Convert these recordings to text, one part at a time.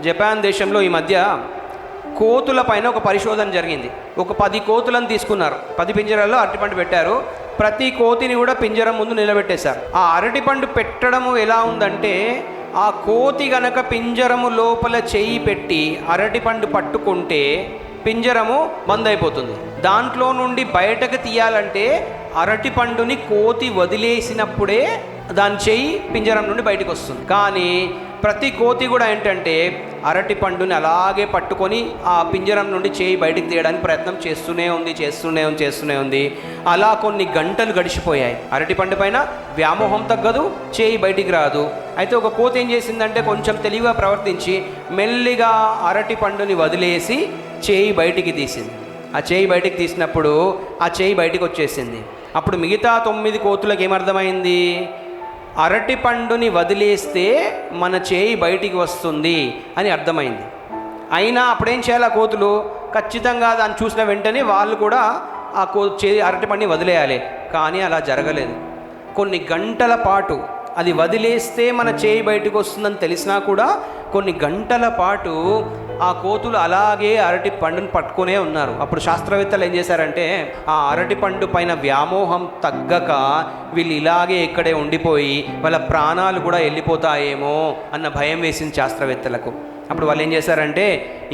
Japan దేశంలో ఈ మధ్య కోతుల పైన ఒక పరిశోధన జరిగింది. ఒక 10 కోతులను తీసుకున్నారు, 10 పింజరాల్లో అరటిపండు పెట్టారు. ప్రతి కోతిని కూడా పింజరం ముందు నిలబెట్టేశారు. ఆ అరటిపండు పెట్టడము ఎలా ఉందంటే, ఆ కోతి గనక పింజరము లోపల చెయ్యి పెట్టి అరటిపండు పట్టుకుంటే పింజరము బంద్ అయిపోతుంది. దాంట్లో నుండి బయటకు తీయాలంటే అరటిపండుని కోతి వదిలేసినప్పుడే దాని చెయ్యి పింజరం నుండి బయటకు వస్తుంది. కానీ ప్రతి కోతి కూడా ఏంటంటే అరటిపండుని అలాగే పట్టుకొని ఆ పింజరం నుండి చేయి బయటికి తీయడానికి ప్రయత్నం చేస్తూనే ఉంది. అలా కొన్ని గంటలు గడిచిపోయాయి. అరటిపండు పైన వ్యామోహం తగ్గదు, చేయి బయటికి రాదు. అయితే ఒక కోతి ఏం చేసిందంటే కొంచెం తెలివిగా ప్రవర్తించి మెల్లిగా అరటిపండుని వదిలేసి చేయి బయటికి తీసింది. ఆ చేయి బయటికి తీసినప్పుడు ఆ చేయి బయటికి వచ్చేసింది. అప్పుడు మిగతా 9 కోతులకు ఏమర్థమైంది? అరటిపండుని వదిలేస్తే మన చేయి బయటికి వస్తుంది అని అర్థమైంది. అయినా అప్పుడేం చేయాలి? ఆ కోతులు ఖచ్చితంగా దాన్ని చూసిన వెంటనే వాళ్ళు కూడా ఆ అరటిపండుని వదిలేయాలి. కానీ అలా జరగలేదు. కొన్ని గంటల పాటు అది వదిలేస్తే మన చేయి బయటకు వస్తుందని తెలిసినా కూడా కొన్ని గంటల పాటు ఆ కోతులు అలాగే అరటి పండుని పట్టుకునే ఉన్నారు. అప్పుడు శాస్త్రవేత్తలు ఏం చేశారంటే, ఆ అరటి పండు పైన వ్యామోహం తగ్గక వీళ్ళు ఇలాగే ఇక్కడే ఉండిపోయి వాళ్ళ ప్రాణాలు కూడా వెళ్ళిపోతాయేమో అన్న భయం వేసింది శాస్త్రవేత్తలకు. అప్పుడు వాళ్ళు ఏం చేశారంటే,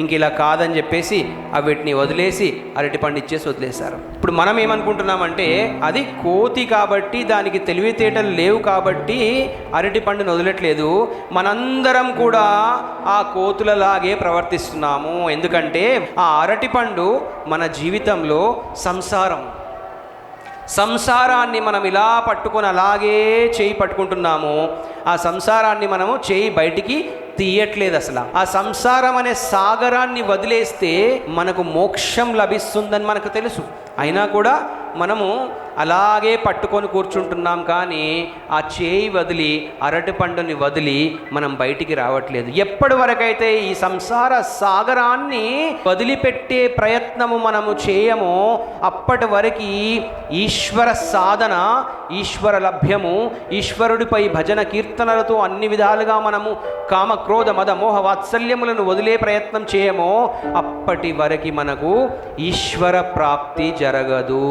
ఇంక ఇలా కాదని చెప్పేసి వీటిని వదిలేసి అరటిపండు ఇచ్చేసి వదిలేశారు. ఇప్పుడు మనం ఏమనుకుంటున్నామంటే, అది కోతి కాబట్టి, దానికి తెలివితేటలు లేవు కాబట్టి అరటిపండుని వదిలట్లేదు. మనందరం కూడా ఆ కోతులలాగే ప్రవర్తిస్తున్నాము. ఎందుకంటే ఆ అరటిపండు మన జీవితంలో సంసారాన్ని మనం ఇలా పట్టుకొని అలాగే చేయి పట్టుకుంటున్నాము. ఆ సంసారాన్ని మనము చేయి బయటికి తీయట్లేదు. అసలు ఆ సంసారం అనే సాగరాన్ని వదిలేస్తే మనకు మోక్షం లభిస్తుందని మనకు తెలుసు. అయినా కూడా మనము అలాగే పట్టుకొని కూర్చుంటున్నాం. కానీ ఆ చేయి వదిలి అరటిపండుని వదిలి మనం బయటికి రావట్లేదు. ఎప్పటి వరకైతే ఈ సంసార సాగరాన్ని వదిలిపెట్టే ప్రయత్నము మనము చేయమో అప్పటి వరకు ఈశ్వర సాధన, ఈశ్వర లభ్యము, ఈశ్వరుడిపై భజన కీర్తనలతో అన్ని విధాలుగా మనము కామ క్రోధ మద మోహ వాత్సల్యములను వదిలే ప్రయత్నం చేయమో అప్పటి వరకు మనకు ఈశ్వర ప్రాప్తి జరగదు.